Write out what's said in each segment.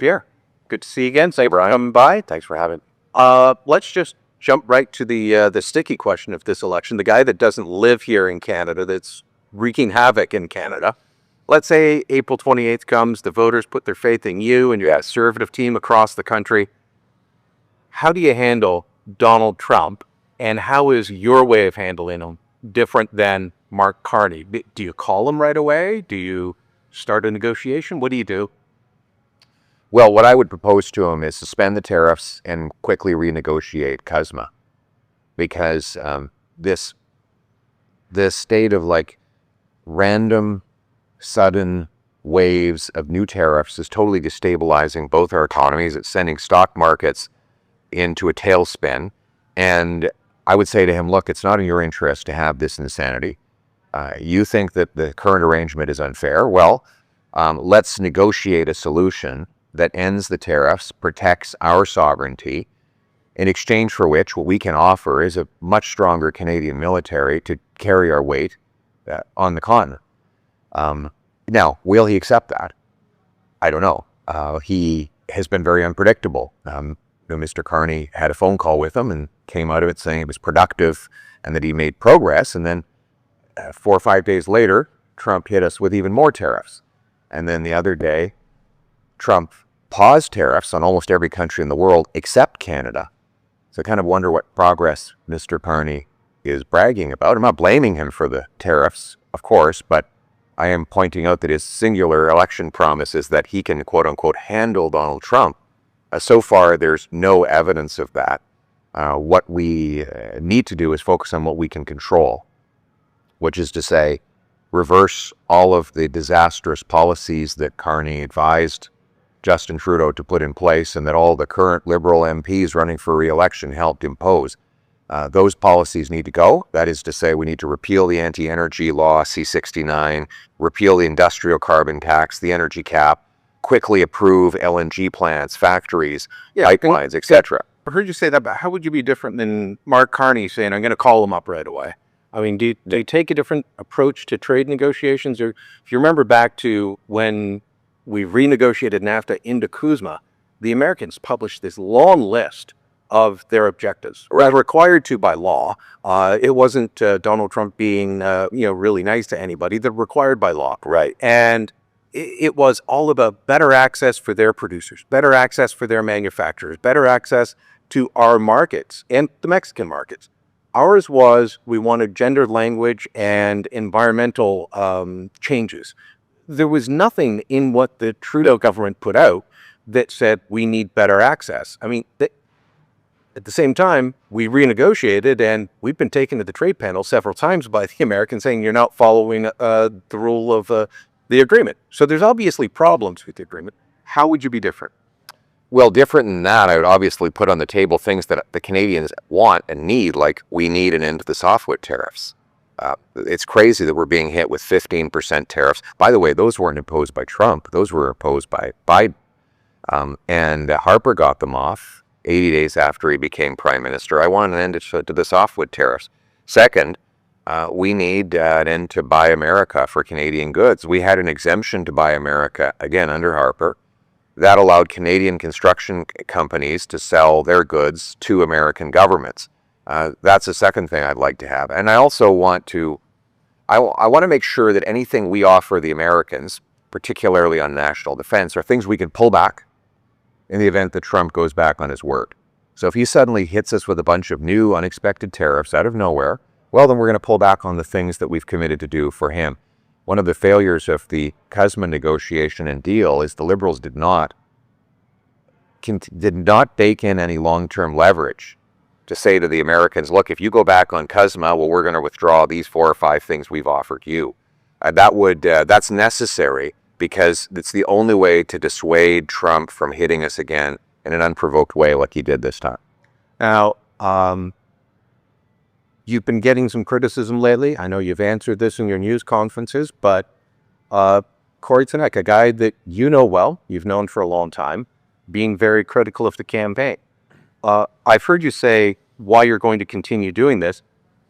Pierre. Good to see you again. Thanks for coming by. Thanks for having me. Let's just jump right to the sticky question of this election. The guy that doesn't live here in Canada, that's wreaking havoc in Canada. Let's say April 28th comes, the voters put their faith in you and your conservative team across the country. How do you handle Donald Trump, and how is your way of handling him different than Mark Carney? Do you call him right away? Do you start a negotiation? What do you do? Well, what I would propose to him is suspend the tariffs and quickly renegotiate CUSMA, because this state of like random, sudden waves of new tariffs is totally destabilizing both our economies. It's sending stock markets into a tailspin. And I would say to him, look, it's not in your interest to have this insanity. You think that the current arrangement is unfair. Well, let's negotiate a solution that ends the tariffs, protects our sovereignty, in exchange for which what we can offer is a much stronger Canadian military to carry our weight on the continent. Now, will he accept that? I don't know. He has been very unpredictable. Mr. Carney had a phone call with him and came out of it saying it was productive and that he made progress. And then 4 or 5 days later, Trump hit us with even more tariffs. And then the other day, Trump paused tariffs on almost every country in the world except Canada. So I kind of wonder what progress Mr. Carney is bragging about. I'm not blaming him for the tariffs, of course, but I am pointing out that his singular election promise is that he can, quote unquote, handle Donald Trump. So far, there's no evidence of that. What we need to do is focus on what we can control, which is to say, reverse all of the disastrous policies that Carney advised Justin Trudeau to put in place and that all the current Liberal MPs running for re-election helped impose. Those policies need to go. That is to say, we need to repeal the anti-energy law, C-69, repeal the industrial carbon tax, the energy cap, quickly approve LNG plants, factories, pipelines, etc. I heard you say that, but how would you be different than Mark Carney saying, I'm going to call him up right away? I mean, do you take a different approach to trade negotiations? Or if you remember back to when we renegotiated NAFTA into CUSMA, the Americans published this long list of their objectives, or as required to by law. It wasn't Donald Trump being, really nice to anybody. They're required by law. Right. And it was all about better access for their producers, better access for their manufacturers, better access to our markets and the Mexican markets. Ours was, we wanted gendered language and environmental changes. There was nothing in what the Trudeau government put out that said we need better access. I mean, at the same time, we renegotiated, and we've been taken to the trade panel several times by the Americans saying you're not following the rule of the agreement. So there's obviously problems with the agreement. How would you be different? Well, different than that, I would obviously put on the table things that the Canadians want and need, like we need an end to the softwood tariffs. It's crazy that we're being hit with 15% tariffs. By the way, those weren't imposed by Trump. Those were imposed by Biden. And Harper got them off 80 days after he became prime minister. I want an end to the softwood tariffs. Second, we need an end to Buy America for Canadian goods. We had an exemption to Buy America, again, under Harper. That allowed Canadian construction companies to sell their goods to American governments. That's the second thing I'd like to have. And I also want to, I want to make sure that anything we offer the Americans, particularly on national defense, are things we can pull back in the event that Trump goes back on his word. So if he suddenly hits us with a bunch of new unexpected tariffs out of nowhere, well, then we're going to pull back on the things that we've committed to do for him. One of the failures of the CUSMA negotiation and deal is the Liberals did not bake in any long-term leverage to say to the Americans, look, if you go back on CUSMA, well, we're going to withdraw these 4 or 5 things we've offered you. That's necessary because it's the only way to dissuade Trump from hitting us again in an unprovoked way like he did this time. Now, you've been getting some criticism lately. I know you've answered this in your news conferences, but Corey Tenek, a guy that you know well, you've known for a long time, being very critical of the campaign. I've heard you say why you're going to continue doing this.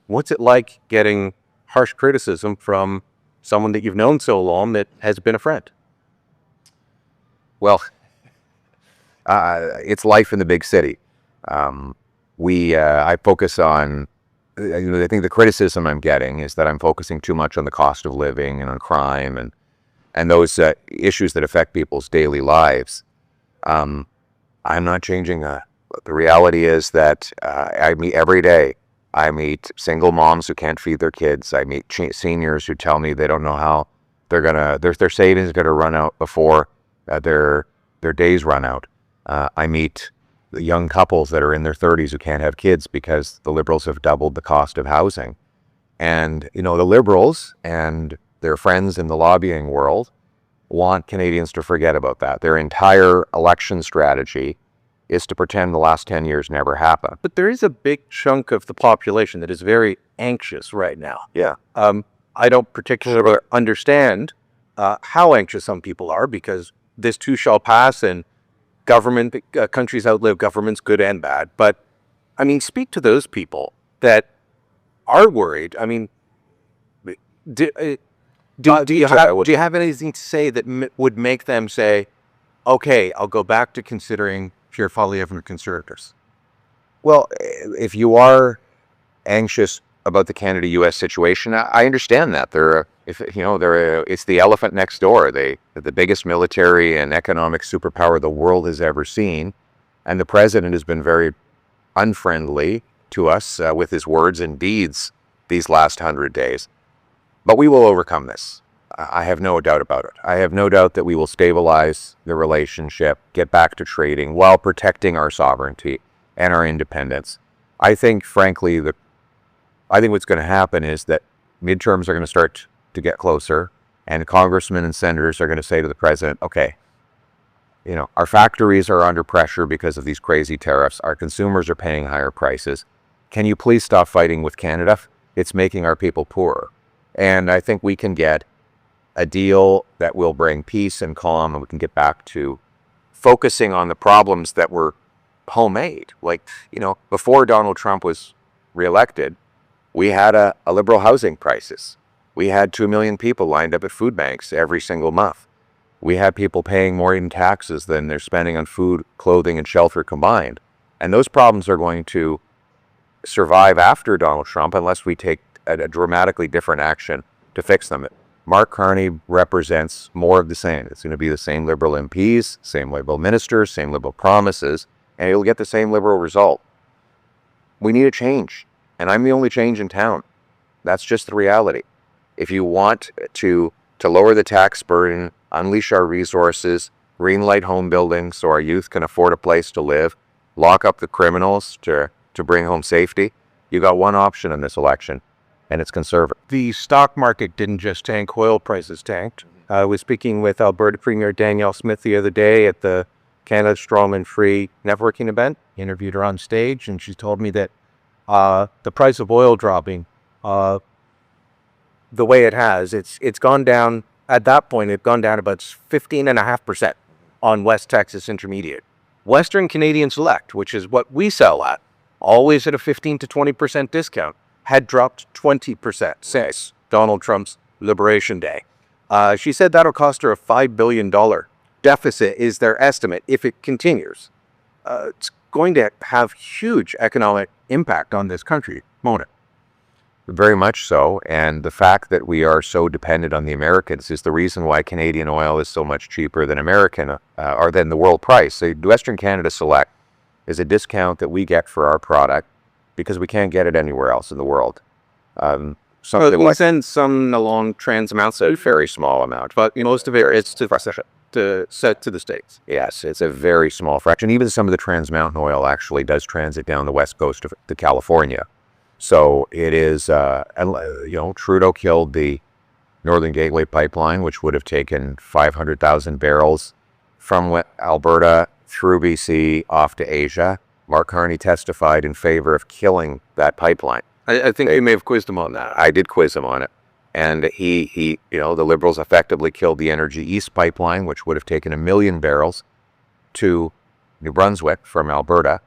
What's it like getting harsh criticism from someone that you've known so long that has been a friend? Well, it's life in the big city. I focus on, I think the criticism I'm getting is that I'm focusing too much on the cost of living and on crime and those issues that affect people's daily lives. I'm not changing that. The reality is that I meet every day. I meet single moms who can't feed their kids. I meet seniors who tell me they don't know how their savings are going to run out before their days run out. I meet the young couples that are in their 30s who can't have kids because the Liberals have doubled the cost of housing. And, the Liberals and their friends in the lobbying world want Canadians to forget about that. Their entire election strategy is to pretend the last 10 years never happened. But there is a big chunk of the population that is very anxious right now. Yeah. I don't particularly understand how anxious some people are, because this too shall pass, and countries outlive governments, good and bad. But I mean, speak to those people that are worried. I mean, do you have anything to say that would make them say, okay, I'll go back to considering Pierre Poilievre Conservatives? Well, if you are anxious about the Canada-U.S. situation, I understand that. It's the elephant next door. They're the biggest military and economic superpower the world has ever seen, and the president has been very unfriendly to us with his words and deeds these last 100 days. But we will overcome this. I have no doubt about it. I have no doubt that we will stabilize the relationship, get back to trading while protecting our sovereignty and our independence. I think, frankly, what's going to happen is that midterms are going to start to get closer, and congressmen and senators are going to say to the president, okay, our factories are under pressure because of these crazy tariffs. Our consumers are paying higher prices. Can you please stop fighting with Canada? It's making our people poorer. And I think we can get a deal that will bring peace and calm, and we can get back to focusing on the problems that were homemade. Like, before Donald Trump was reelected, we had a Liberal housing crisis. We had 2 million people lined up at food banks every single month. We had people paying more in taxes than they're spending on food, clothing, and shelter combined. And those problems are going to survive after Donald Trump unless we take a dramatically different action to fix them. Mark Carney represents more of the same. It's going to be the same Liberal MPs, same Liberal ministers, same Liberal promises, and you'll get the same Liberal result. We need a change, and I'm the only change in town. That's just the reality. If you want to lower the tax burden, unleash our resources, greenlight home building so our youth can afford a place to live, lock up the criminals to bring home safety, you got one option in this election, and it's Conservative. The stock market didn't just tank, oil prices tanked. I was speaking with Alberta Premier Danielle Smith the other day at the Canada Strong and Free networking event. Interviewed her on stage, and she told me that the price of oil dropping the way it has, it's gone down. At that point, it's gone down about 15.5% on West Texas Intermediate. Western Canadian Select, which is what we sell at, always at a 15 to 20% discount, had dropped 20% since Donald Trump's Liberation Day. She said that'll cost her a $5 billion deficit is their estimate if it continues. It's going to have huge economic impact on this country, won't it? Very much so, and the fact that we are so dependent on the Americans is the reason why Canadian oil is so much cheaper than American or than the world price. So Western Canada Select is a discount that we get for our product because we can't get it anywhere else in the world. We send some along Trans Mountain, a very small amount, but most of it is to the States. Yes, it's a very small fraction. Even some of the Trans Mountain oil actually does transit down the west coast to California. So it is, Trudeau killed the Northern Gateway pipeline, which would have taken 500,000 barrels from Alberta through BC off to Asia. Mark Carney testified in favor of killing that pipeline. I think you may have quizzed him on that. I did quiz him on it. And the Liberals effectively killed the Energy East pipeline, which would have taken 1 million barrels to New Brunswick from Alberta.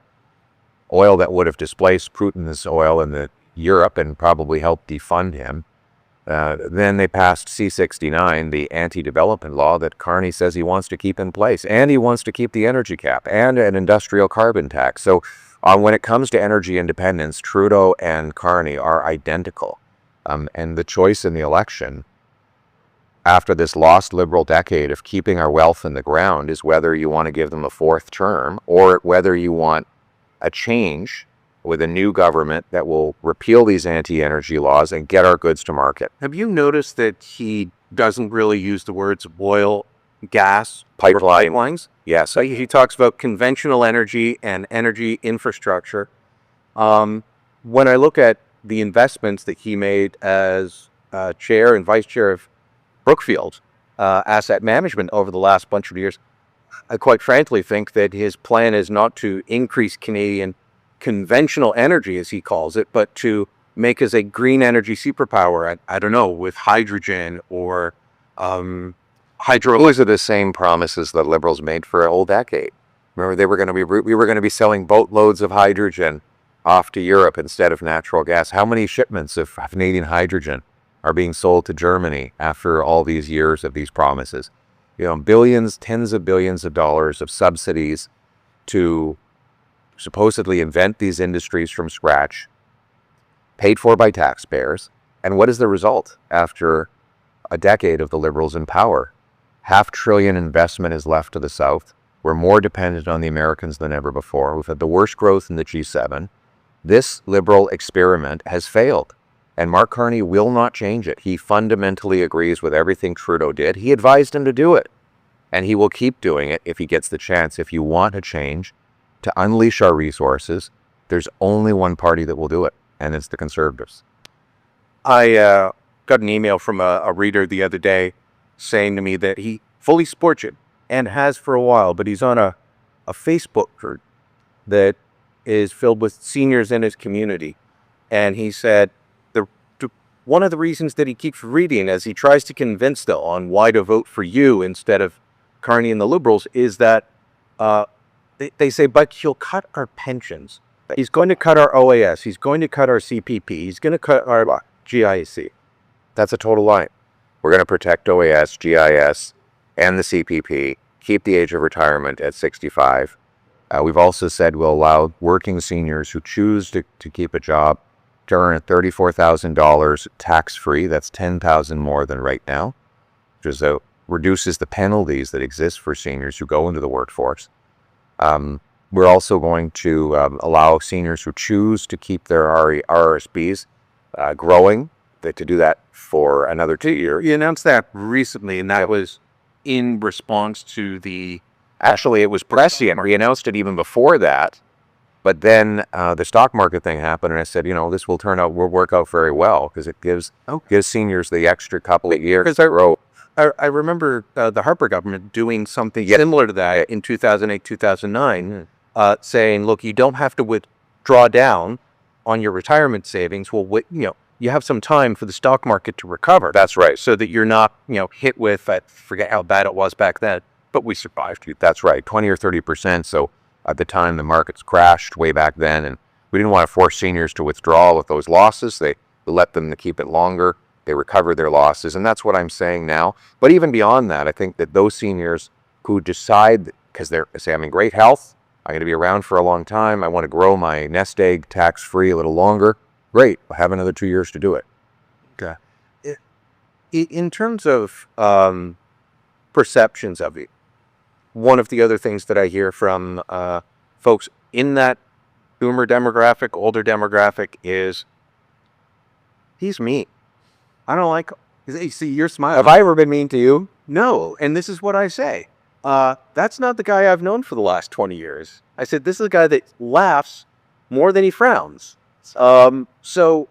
Oil that would have displaced Putin's oil in Europe and probably helped defund him. Then they passed C-69, the anti-development law that Carney says he wants to keep in place. And he wants to keep the energy cap and an industrial carbon tax. So when it comes to energy independence, Trudeau and Carney are identical. And the choice in the election, after this lost Liberal decade of keeping our wealth in the ground, is whether you want to give them a fourth term or whether you want a change with a new government that will repeal these anti-energy laws and get our goods to market. Have you noticed that he doesn't really use the words oil, gas, Pipelines? Yes. So he talks about conventional energy and energy infrastructure. When I look at the investments that he made as chair and vice chair of Brookfield Asset Management over the last bunch of years, I quite frankly think that his plan is not to increase Canadian conventional energy, as he calls it, but to make us a green energy superpower. I don't know, with hydrogen or hydro. Those are the same promises that Liberals made for a whole decade. Remember, we were going to be selling boatloads of hydrogen off to Europe instead of natural gas. How many shipments of Canadian hydrogen are being sold to Germany after all these years of these promises? You know, billions, tens of billions of dollars of subsidies to supposedly invent these industries from scratch, paid for by taxpayers. And what is the result after a decade of the Liberals in power? $500 billion investment is left to the South. We're more dependent on the Americans than ever before. We've had the worst growth in the G7. This Liberal experiment has failed. And Mark Carney will not change it. He fundamentally agrees with everything Trudeau did. He advised him to do it. And he will keep doing it if he gets the chance. If you want a change, to unleash our resources, there's only one party that will do it, and it's the Conservatives. I got an email from a reader the other day saying to me that he fully supports it and has for a while, but he's on a Facebook group that is filled with seniors in his community. And he said one of the reasons that he keeps reading as he tries to convince them on why to vote for you instead of Carney and the Liberals is that they say, but he'll cut our pensions. He's going to cut our OAS. He's going to cut our CPP. He's going to cut our GIC. That's a total lie. We're going to protect OAS, GIS, and the CPP, keep the age of retirement at 65. We've also said we'll allow working seniors who choose to keep a job to earn $34,000 tax-free. That's $10,000 more than right now, which is reduces the penalties that exist for seniors who go into the workforce. We're also going to allow seniors who choose to keep their RSPs growing, to do that for another 2 years. You announced that recently, and that was in response to the... Actually, it was prescient. We announced it even before that, but then the stock market thing happened, and I said, this will work out very well, because it gives seniors the extra couple of years. Because I remember the Harper government doing something similar to that in 2008, 2009, saying, look, you don't have to withdraw down on your retirement savings. Well, you have some time for the stock market to recover. That's right. So that you're not, hit with, I forget how bad it was back then, but we survived. That's right, 20 or 30%. So at the time the markets crashed way back then, and we didn't want to force seniors to withdraw with those losses. They let them to keep it longer. They recover their losses, and that's what I'm saying now. But even beyond that, I think that those seniors who decide, because they're saying, I'm in great health, I'm going to be around for a long time, I want to grow my nest egg tax-free a little longer, great, we'll have another 2 years to do it. Okay. In terms of perceptions of it, one of the other things that I hear from folks in that boomer demographic, older demographic, is he's mean. I don't like him. See, you're smiling. Have I ever been mean to you? No, and this is what I say. That's not the guy I've known for the last 20 years. I said, this is a guy that laughs more than he frowns. So,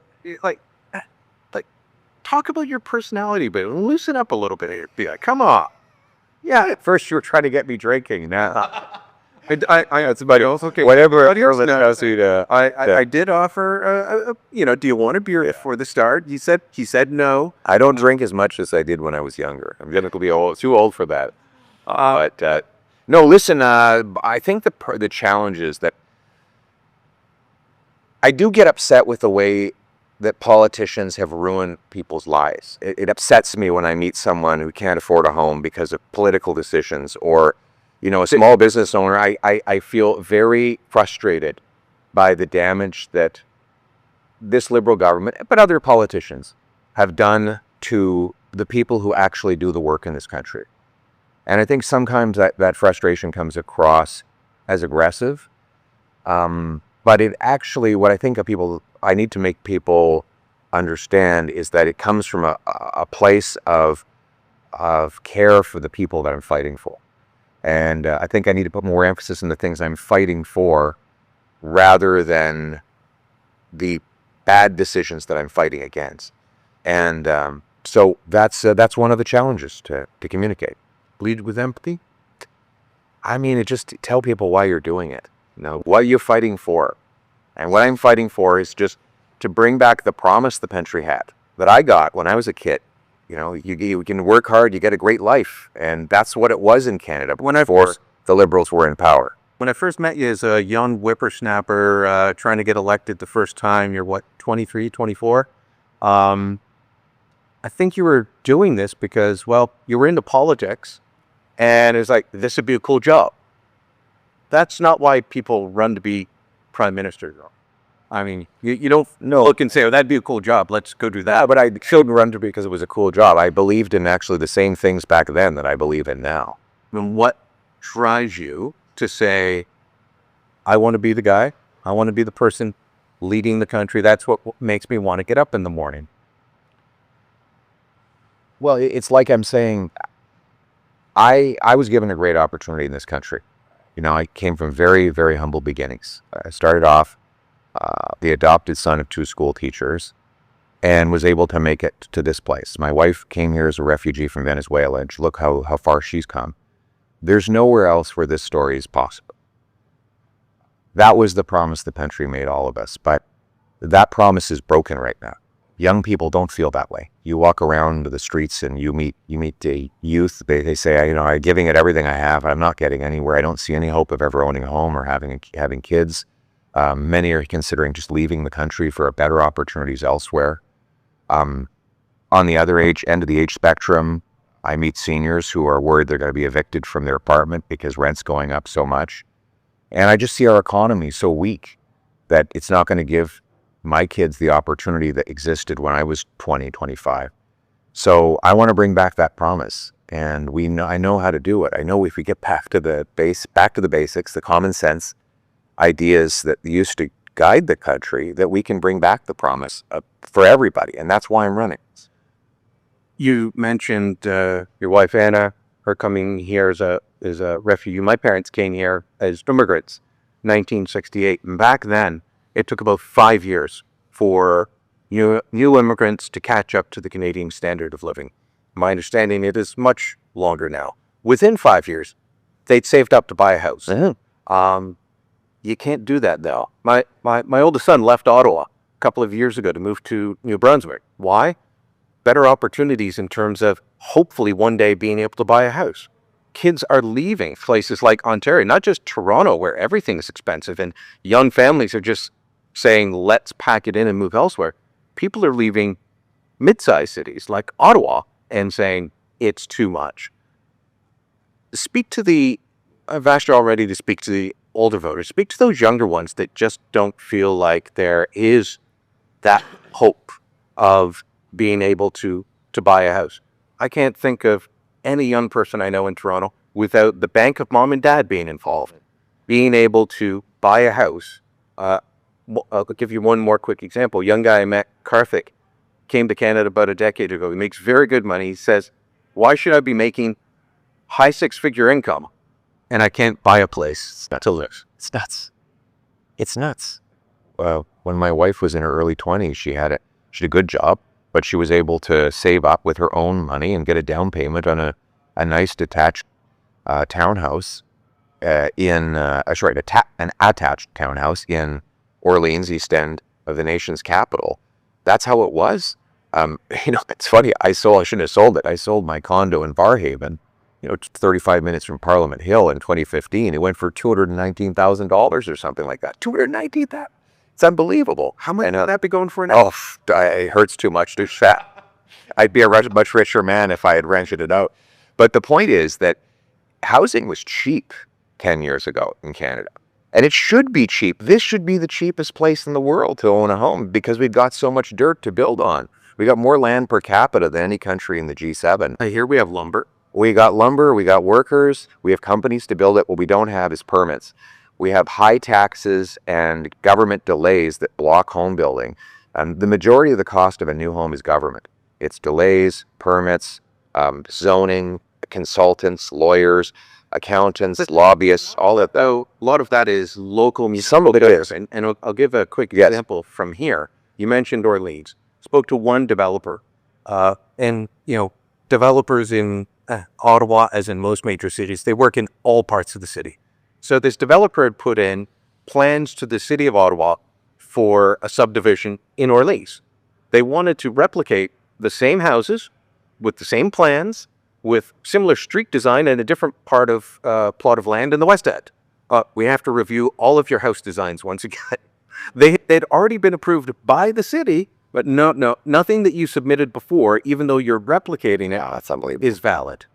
talk about your personality, but loosen up a little bit here. Be like, come on. Yeah, at first you were trying to get me drinking. Now, I had somebody else. Okay, whatever. I did offer. Do you want a beer before the start? He said no. I don't drink as much as I did when I was younger. I'm going to be too old for that. No, listen. I think the challenge is that I do get upset with the way that politicians have ruined people's lives. It upsets me when I meet someone who can't afford a home because of political decisions, or, a small business owner. I feel very frustrated by the damage that this Liberal government, but other politicians, have done to the people who actually do the work in this country. And I think sometimes that frustration comes across as aggressive. But it actually, what I think I need to make people understand is that it comes from a place of care for the people that I'm fighting for. And I think I need to put more emphasis on the things I'm fighting for rather than the bad decisions that I'm fighting against. And so that's one of the challenges to communicate. Lead with empathy. I mean, it just tell people why you're doing it. What you're fighting for. And what I'm fighting for is just to bring back the promise the country had that I got when I was a kid. You can work hard, you get a great life. And that's what it was in Canada before the Liberals were in power. When I first met you as a young whippersnapper trying to get elected the first time, you're what, 23, 24? I think you were doing this because, well, you were into politics and it's like, this would be a cool job. That's not why people run to be prime minister. I mean, you don't look and say, oh, that'd be a cool job. Let's go do that. Yeah, but I shouldn't run to because it was a cool job. I believed in actually the same things back then that I believe in now. And what drives you to say, I want to be the guy, I want to be the person leading the country? That's what makes me want to get up in the morning. Well, it's like I'm saying, I was given a great opportunity in this country. I came from very, very humble beginnings. I started off the adopted son of 2 school teachers and was able to make it to this place. My wife came here as a refugee from Venezuela, and look how far she's come. There's nowhere else where this story is possible. That was the promise the country made all of us, but that promise is broken right now. Young people don't feel that way. You walk around the streets and you meet the youth. They say, I'm giving it everything I have. I'm not getting anywhere. I don't see any hope of ever owning a home or having kids. Many are considering just leaving the country for better opportunities elsewhere. On the other end of the age spectrum, I meet seniors who are worried they're going to be evicted from their apartment because rent's going up so much. And I just see our economy so weak that it's not going to give my kids the opportunity that existed when I was 20, 25. So I want to bring back that promise. And I know how to do it. I know if we get back to the basics, the common sense ideas that used to guide the country, that we can bring back the promise for everybody. And that's why I'm running. You mentioned your wife Anna, her coming here as a refugee. My parents came here as immigrants, 1968, and back then it took about 5 years for new immigrants to catch up to the Canadian standard of living. My understanding, it is much longer now. Within 5 years, they'd saved up to buy a house. Mm-hmm. You can't do that though. My oldest son left Ottawa a couple of years ago to move to New Brunswick. Why? Better opportunities in terms of hopefully one day being able to buy a house. Kids are leaving places like Ontario, not just Toronto, where everything is expensive and young families are just saying, let's pack it in and move elsewhere. People are leaving mid-sized cities like Ottawa and saying it's too much. I've asked you already to speak to the older voters. Speak to those younger ones that just don't feel like there is that hope of being able to buy a house. I can't think of any young person I know in Toronto without the bank of mom and dad being involved. Being able to buy a house. I'll give you one more quick example. Young guy I met, Karthik, came to Canada about a decade ago. He makes very good money. He says, why should I be making high 6-figure income and I can't buy a place to live? It's nuts. It's nuts. When my wife was in her early 20s, she had a good job, but she was able to save up with her own money and get a down payment on a nice detached townhouse an attached townhouse in Orleans, East End of the nation's capital. That's how it was. It's funny. I shouldn't have sold it. I sold my condo in Barhaven, 35 minutes from Parliament Hill in 2015. It went for $219,000 or something like that. $219,000. It's unbelievable. How much And, would that be going for now? it hurts too much to fat. I'd be a much richer man if I had rented it out. But the point is that housing was cheap 10 years ago in Canada. And it should be cheap. This should be the cheapest place in the world to own a home because we've got so much dirt to build on. We got more land per capita than any country in the G7. I hear we have lumber. We got lumber, we got workers, we have companies to build it. What we don't have is permits. We have high taxes and government delays that block home building. The majority of the cost of a new home is government. It's delays, permits, zoning, consultants, lawyers, accountants, lobbyists, all that. Though a lot of that is local Some municipal of it is. And I'll give a quick Yes. example from here. You mentioned Orleans. Spoke to one developer, and developers in Ottawa, as in most major cities, they work in all parts of the city. So this developer had put in plans to the city of Ottawa for a subdivision in Orleans. They wanted to replicate the same houses with the same plans, with similar street design and a different part of plot of land in the West End. We have to review all of your house designs once again. They'd already been approved by the city, but nothing that you submitted before, even though you're replicating it, That's unbelievable. is valid.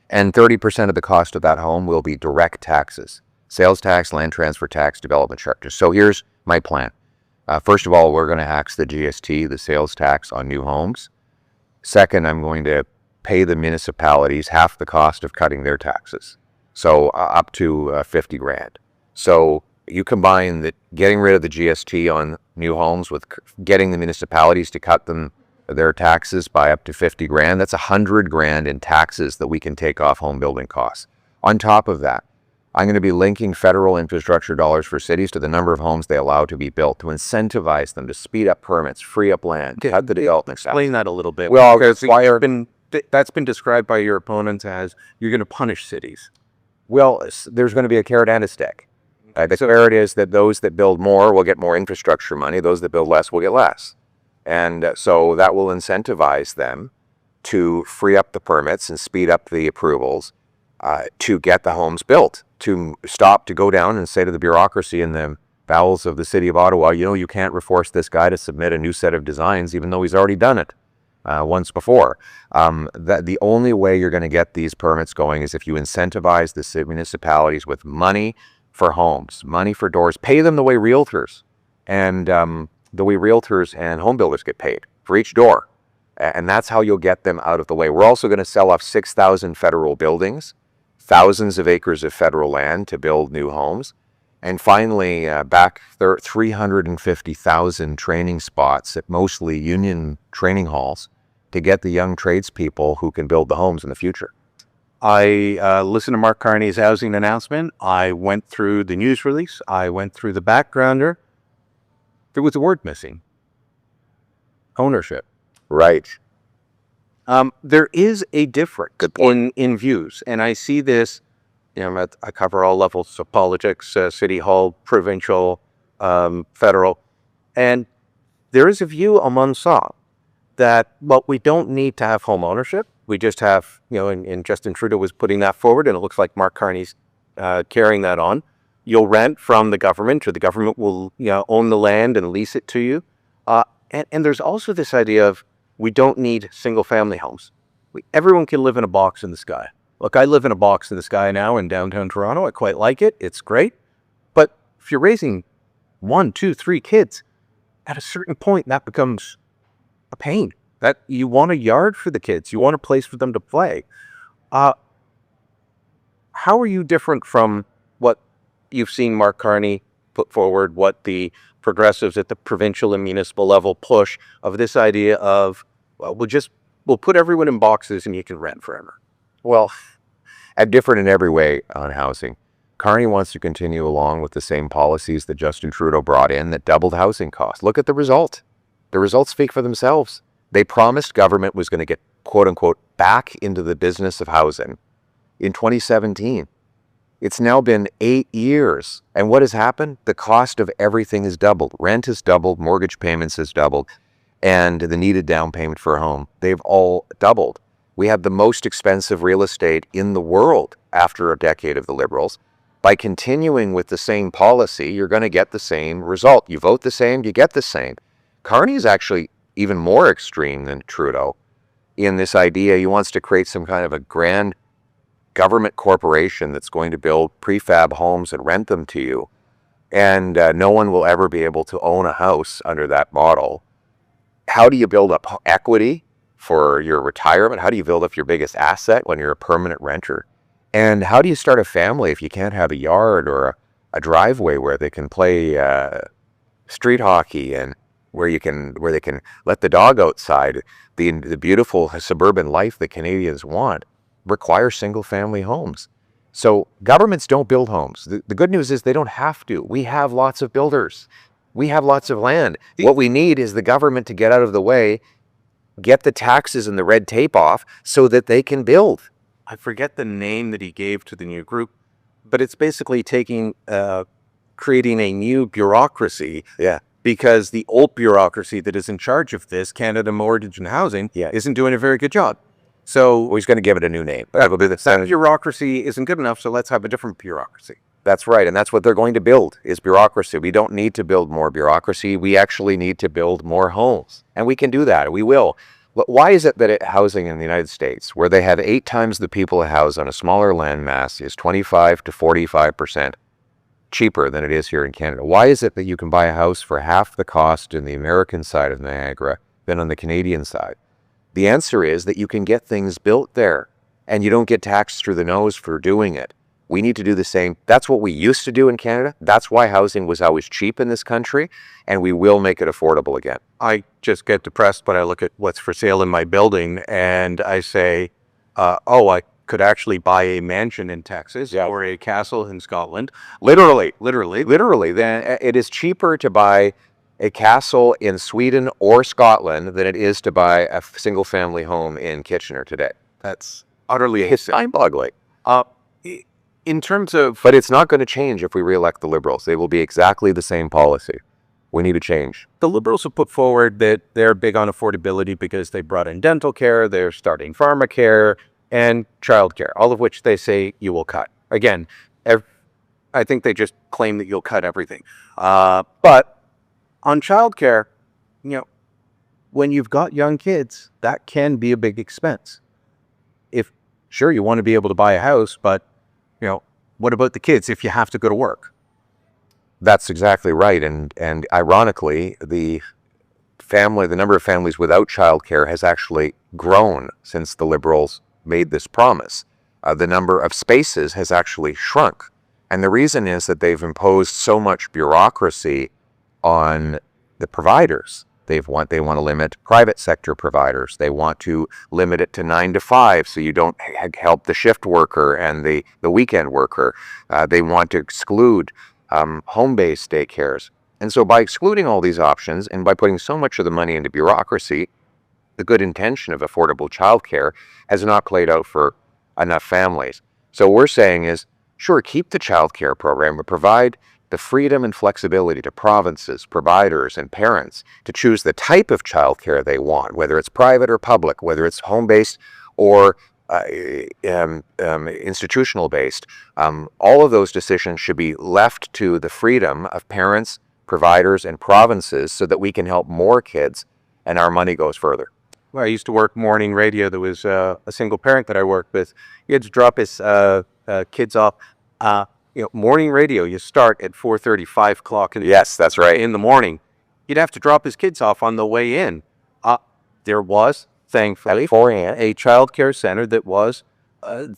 And 30% of the cost of that home will be direct taxes. Sales tax, land transfer tax, development charges. So here's my plan. First of all, we're going to axe the GST, the sales tax on new homes. Second, I'm going to pay the municipalities half the cost of cutting their taxes. So up to 50 grand. So you combine the getting rid of the GST on new homes with getting the municipalities to cut their taxes by up to 50 grand. That's 100 grand in taxes that we can take off home building costs. On top of that, I'm going to be linking federal infrastructure dollars for cities to the number of homes they allow to be built to incentivize them to speed up permits, free up land, cut the development staff. Explain that a little bit. Well, because why that's been described by your opponents as you're going to punish cities. Well, there's going to be a carrot and a stick. The carrot is that those that build more will get more infrastructure money. Those that build less will get less. And so that will incentivize them to free up the permits and speed up the approvals to get the homes built, to go down and say to the bureaucracy in the bowels of the city of Ottawa, you can't force this guy to submit a new set of designs, even though he's already done it once before. The only way you're going to get these permits going is if you incentivize the municipalities with money for homes, money for doors, pay them the way realtors and home builders get paid for each door. And that's how you'll get them out of the way. We're also going to sell off 6,000 federal buildings, thousands of acres of federal land to build new homes. And finally, back 350,000 training spots at mostly union training halls to get the young tradespeople who can build the homes in the future. I listened to Mark Carney's housing announcement. I went through the news release. I went through the backgrounder. There was a word missing. Ownership. Right. There is a difference in views, and I see this. I cover all levels of politics: city hall, provincial, federal, and there is a view among some that we don't need to have home ownership. We just have, and Justin Trudeau was putting that forward, and it looks like Mark Carney's carrying that on. You'll rent from the government, or the government will own the land and lease it to you. And there's also this idea of we don't need single-family homes. Everyone can live in a box in the sky. Look, I live in a box in the sky now in downtown Toronto. I quite like it. It's great. But if you're raising 1, 2, 3 kids, at a certain point, that becomes a pain. That you want a yard for the kids. You want a place for them to play. How are you different from what you've seen Mark Carney put forward, what the progressives at the provincial and municipal level push of this idea of, we'll put everyone in boxes and you can rent forever? Well, I'm different in every way on housing. Carney wants to continue along with the same policies that Justin Trudeau brought in that doubled housing costs. Look at the result. The results speak for themselves. They promised government was going to get, quote unquote, back into the business of housing in 2017. It's now been 8 years. And what has happened? The cost of everything has doubled. Rent has doubled, mortgage payments has doubled, and the needed down payment for a home, they've all doubled. We have the most expensive real estate in the world after a decade of the Liberals. by continuing with the same policy, you're going to get the same result. You vote the same, you get the same. Carney is actually even more extreme than Trudeau in this idea. He wants to create some kind of a grand government corporation that's going to build prefab homes and rent them to you. And no one will ever be able to own a house under that model. How do you build up equity for your retirement? How do you build up your biggest asset when you're a permanent renter? And how do you start a family if you can't have a yard or a driveway where they can play street hockey and where they can let the dog outside? The beautiful suburban life that Canadians want requires single-family homes. So governments don't build homes. The good news is they don't have to. We have lots of builders. We have lots of land. What we need is the government to get out of the way, get the taxes and the red tape off so that they can build. I forget the name that he gave to the new group, but it's basically creating a new bureaucracy. Yeah. Because the old bureaucracy that is in charge of this, Canada Mortgage and Housing, isn't doing a very good job. So he's going to give it a new name. That bureaucracy isn't good enough, so let's have a different bureaucracy. That's right, and that's what they're going to build, is bureaucracy. We don't need to build more bureaucracy. We actually need to build more homes, and we can do that. We will. Why is it that housing in the United States, where they have 8 times the people housed on a smaller land mass, is 25 to 45% cheaper than it is here in Canada? Why is it that you can buy a house for half the cost in the American side of Niagara than on the Canadian side? The answer is that you can get things built there, and you don't get taxed through the nose for doing it. We need to do the same. That's what we used to do in Canada. That's why housing was always cheap in this country, and we will make it affordable again. I just get depressed when I look at what's for sale in my building, and I say, I could actually buy a mansion in Texas or a castle in Scotland. Literally. Then it is cheaper to buy a castle in Sweden or Scotland than it is to buy a single-family home in Kitchener today. That's utterly mind-boggling. In terms of... But it's not going to change if we re-elect the Liberals. They will be exactly the same policy. We need a change. The Liberals have put forward that they're big on affordability because they brought in dental care, they're starting pharmacare, and childcare, all of which they say you will cut. Again, I think they just claim that you'll cut everything. But on childcare, when you've got young kids, that can be a big expense. Sure, you want to be able to buy a house, but what about the kids if you have to go to work? That's exactly right. And ironically, the number of families without childcare has actually grown since the Liberals made this promise. The number of spaces has actually shrunk. And the reason is that they've imposed so much bureaucracy on the providers. They want to limit private sector providers. They want to limit it to 9 to 5 so you don't help the shift worker and the weekend worker. They want to exclude home-based daycares. And so by excluding all these options and by putting so much of the money into bureaucracy, the good intention of affordable childcare has not played out for enough families. So what we're saying is, sure, keep the childcare program, but provide the freedom and flexibility to provinces, providers, and parents to choose the type of childcare they want, whether it's private or public, whether it's home-based or institutional-based. All of those decisions should be left to the freedom of parents, providers, and provinces so that we can help more kids and our money goes further. Well, I used to work morning radio. There was a single parent that I worked with. He had to drop his kids off. Morning radio, you start at 4:30, 5 o'clock. Yes, that's right. In the morning. You'd have to drop his kids off on the way in. There was, thankfully, a child care center that was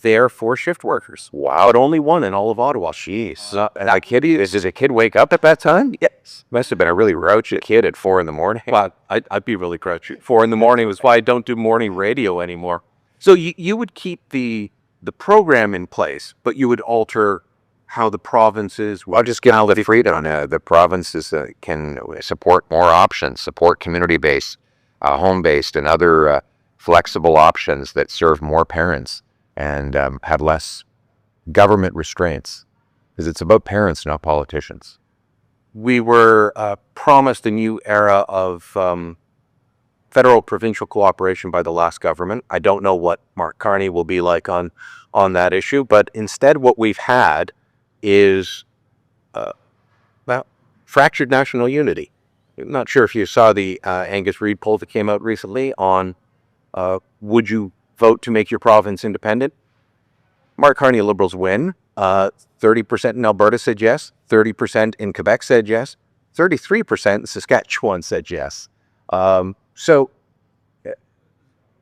there for shift workers. Wow. But only one in all of Ottawa. Jeez. Does a kid wake up at that time? Yes. Must have been a really grouchy kid at 4 in the morning. Well, I'd be really grouchy. 4 in the morning was why I don't do morning radio anymore. So you would keep the program in place, but you would alter how the provinces... I'll just give all the freedom. The provinces can support more options, support community-based, home-based, and other flexible options that serve more parents and have less government restraints. Because it's about parents, not politicians. We were promised a new era of federal-provincial cooperation by the last government. I don't know what Mark Carney will be like on that issue, but instead what we've had is about fractured national unity. I'm not sure if you saw the Angus Reid poll that came out recently on would you vote to make your province independent? Mark Carney Liberals win. 30% in Alberta said yes. 30% in Quebec said yes. 33% in Saskatchewan said yes. So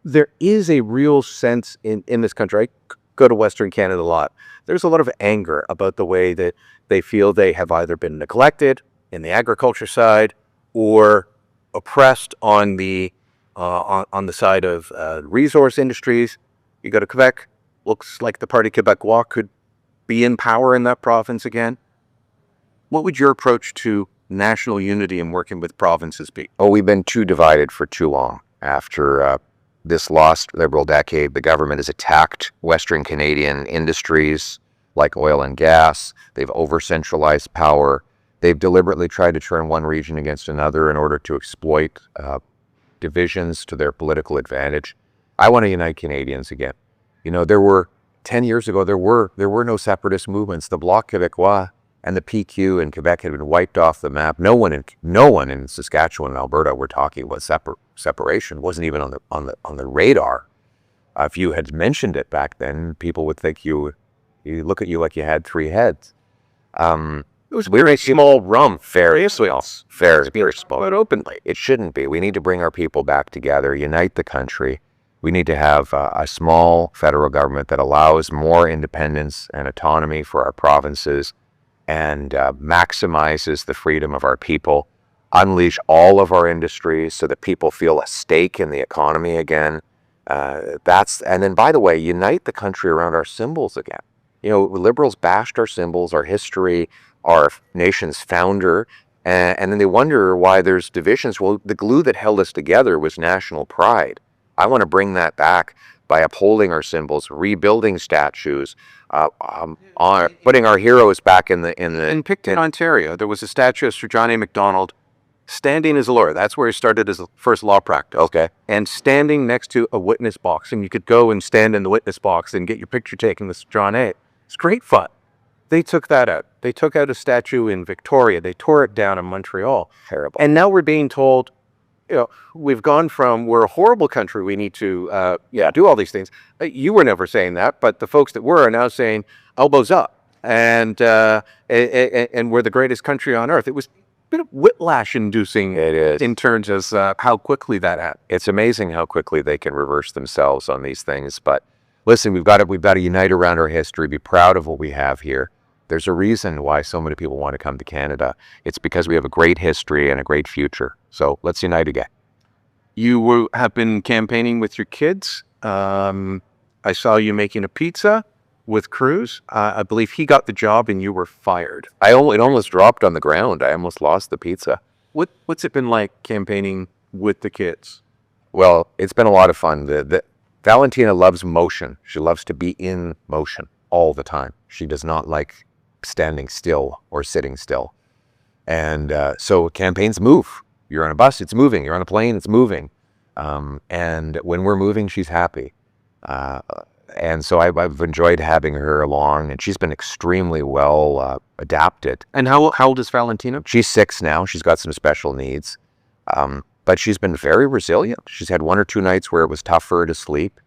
there is a real sense in this country. I go to Western Canada a lot. There's a lot of anger about the way that they feel they have either been neglected in the agriculture side or oppressed on the side of resource industries. You go to Quebec, looks like the Parti Québécois could be in power in that province again. What would your approach to national unity and working with provinces be? Oh, we've been too divided for too long. After this lost Liberal decade, the government has attacked Western Canadian industries like oil and gas. They've over-centralized power. They've deliberately tried to turn one region against another in order to exploit divisions to their political advantage. I want to unite Canadians again. You know, there were 10 years ago, there were no separatist movements. The Bloc Québécois and the PQ in Quebec had been wiped off the map. No one in Saskatchewan and Alberta were talking about separation. It wasn't even on the radar. If you had mentioned it back then, people would think you look at you like you had three heads. It was very small rum, very small, but openly. It shouldn't be. We need to bring our people back together, unite the country. We need to have a small federal government that allows more independence and autonomy for our provinces and maximizes the freedom of our people, unleash all of our industries so that people feel a stake in the economy again. And then, by the way, unite the country around our symbols again. You know, Liberals bashed our symbols, our history, our nation's founder, and then they wonder why there's divisions. Well, the glue that held us together was national pride. I want to bring that back by upholding our symbols, rebuilding statues, putting our heroes back in the. In Picton, Ontario, there was a statue of Sir John A. Macdonald standing as a lawyer. That's where he started his first law practice. Okay. And standing next to a witness box, and you could go and stand in the witness box and get your picture taken with Sir John A. It's great fun. They took that out. They took out a statue in Victoria. They tore it down in Montreal. Terrible. And now we're being told, you know, we've gone from we're a horrible country. We need to do all these things. You were never saying that, but the folks that were are now saying elbows up, and we're the greatest country on earth. It was a bit of whiplash-inducing. It is. In terms of how quickly that happened. It's amazing how quickly they can reverse themselves on these things. But listen, we've got to unite around our history. Be proud of what we have here. There's a reason why so many people want to come to Canada. It's because we have a great history and a great future. So let's unite again. You have been campaigning with your kids. I saw you making a pizza with Cruz. I believe he got the job and you were fired. It almost dropped on the ground. I almost lost the pizza. What's it been like campaigning with the kids? Well, it's been a lot of fun. Valentina loves motion. She loves to be in motion all the time. She does not like standing still or sitting still. And so campaigns move. You're on a bus, it's moving. You're on a plane, it's moving. And when we're moving, she's happy. And so I've enjoyed having her along, and she's been extremely well adapted. And how old is Valentina? She's 6 now. She's got some special needs. But she's been very resilient. She's had 1 or 2 nights where it was tough for her to sleep.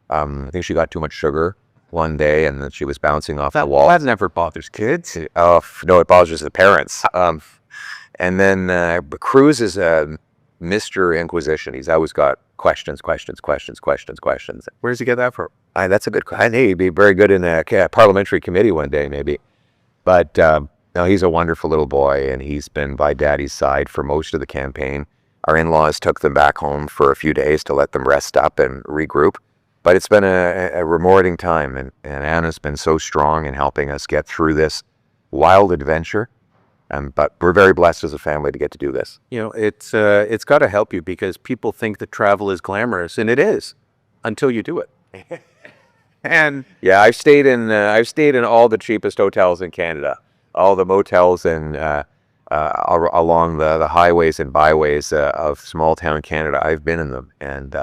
I think she got too much sugar one day, and then she was bouncing off the wall. That never bothers kids. Oh, no, it bothers the parents. And then Cruz is Mr. Inquisition. He's always got questions. Where does he get that from? That's a good question. He'd be very good in a parliamentary committee one day, maybe. But no, he's a wonderful little boy, and he's been by Daddy's side for most of the campaign. Our in-laws took them back home for a few days to let them rest up and regroup. But it's been a rewarding time, and Anna's been so strong in helping us get through this wild adventure. But we're very blessed as a family to get to do this. You know, it's got to help you because people think that travel is glamorous, and it is until you do it. And yeah, I've stayed in all the cheapest hotels in Canada, all the motels and along the highways and byways of small town Canada. I've been in them, and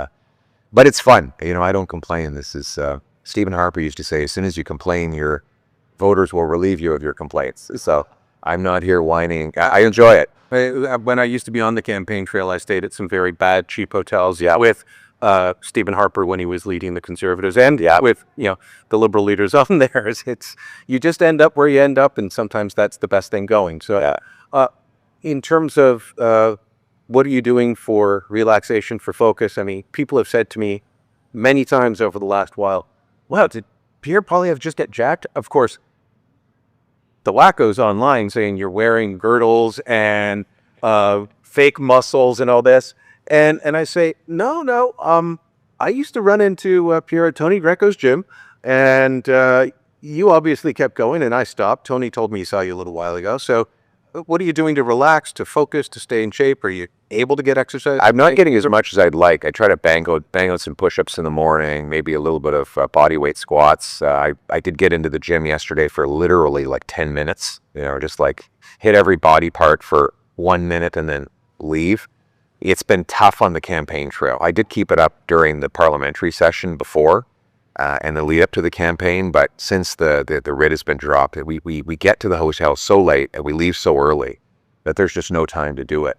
but it's fun. You know, I don't complain. This is Stephen Harper used to say, as soon as you complain, you're voters will relieve you of your complaints. So I'm not here whining. I enjoy it. When I used to be on the campaign trail, I stayed at some very bad, cheap hotels with Stephen Harper when he was leading the Conservatives, and with the Liberal leaders on there. You just end up where you end up, and sometimes that's the best thing going. So, in terms of what are you doing for relaxation, for focus? I mean, people have said to me many times over the last while, "Wow, did Pierre Poilievre just get jacked?" Of course, the wackos online saying you're wearing girdles and fake muscles and all this. And I say, no. I used to run into Pierre at Tony Greco's gym, and you obviously kept going, and I stopped. Tony told me he saw you a little while ago. So what are you doing to relax, to focus, to stay in shape? Are you able to get exercise? I'm not getting as much as I'd like. I try to bang out some push-ups in the morning, maybe a little bit of body weight squats. I did get into the gym yesterday for literally like 10 minutes, just like hit every body part for 1 minute and then leave. It's been tough on the campaign trail. I did keep it up during the parliamentary session before and the lead up to the campaign, but since the writ has been dropped, we get to the hotel so late and we leave so early that there's just no time to do it.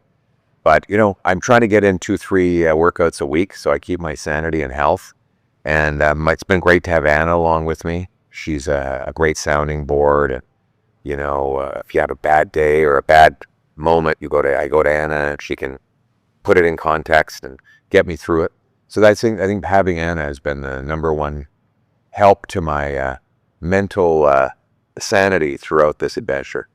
But, I'm trying to get in 2-3 workouts a week so I keep my sanity and health. And it's been great to have Anna along with me. She's a great sounding board. And, if you have a bad day or a bad moment, I go to Anna and she can put it in context and get me through it. So I think having Anna has been the number one help to my mental sanity throughout this adventure.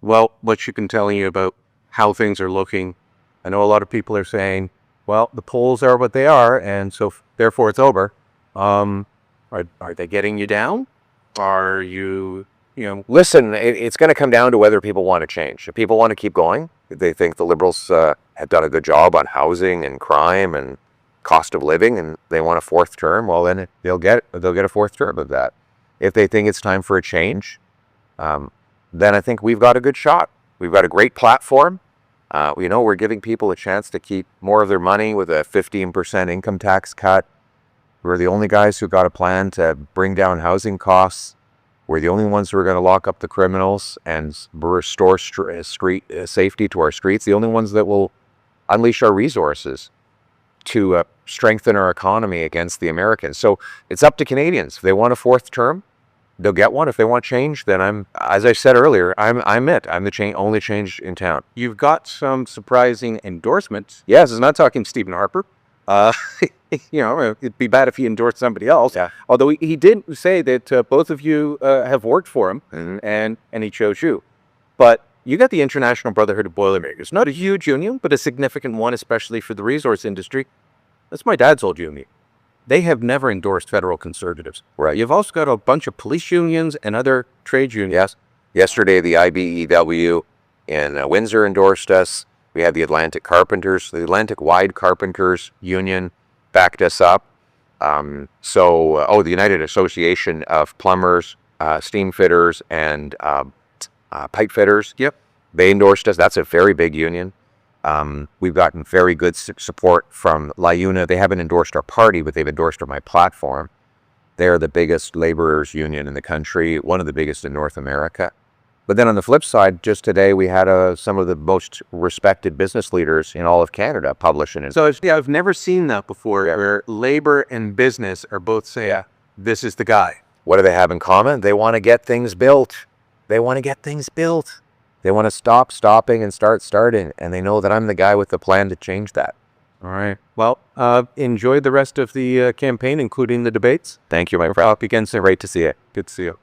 Well, what she can tell you about how things are looking, I know a lot of people are saying, well, the polls are what they are, and so therefore it's over. Are they getting you down? Are you, Listen, it's going to come down to whether people want to change. If people want to keep going, if they think the Liberals have done a good job on housing and crime and cost of living, and they want a fourth term, well, then they'll get a fourth term of that. If they think it's time for a change, then I think we've got a good shot. We've got a great platform. We're giving people a chance to keep more of their money with a 15% income tax cut. We're the only guys who got a plan to bring down housing costs. We're the only ones who are going to lock up the criminals and restore street safety to our streets. The only ones that will unleash our resources to strengthen our economy against the Americans. So it's up to Canadians. If they want a fourth term, they'll get one. If they want change, then as I said earlier, I'm it. I'm the only change in town. You've got some surprising endorsements. Yes, I'm not talking Stephen Harper. It'd be bad if he endorsed somebody else. Yeah. Although he did say that both of you have worked for him, and he chose you. But you got the International Brotherhood of Boilermakers. Not a huge union, but a significant one, especially for the resource industry. That's my dad's old union. They have never endorsed federal conservatives. Right. You've also got a bunch of police unions and other trade unions. Yes. Yesterday, the IBEW in Windsor endorsed us. We had the Atlantic Wide Carpenters Union backed us up. The United Association of Plumbers, Steam Fitters, and Pipe Fitters. Yep. They endorsed us. That's a very big union. We've gotten very good support from LIUNA. They haven't endorsed our party, but they've endorsed my platform. They're the biggest laborers union in the country, one of the biggest in North America. But then on the flip side, just today we had some of the most respected business leaders in all of Canada publishing it. So I've never seen that before, where labor and business are both saying, this is the guy. What do they have in common? They want to get things built. They want to stop stopping and start starting. And they know that I'm the guy with the plan to change that. All right. Well, enjoy the rest of the campaign, including the debates. Thank you, my friend. We'll talk again soon. Great to see you. Good to see you.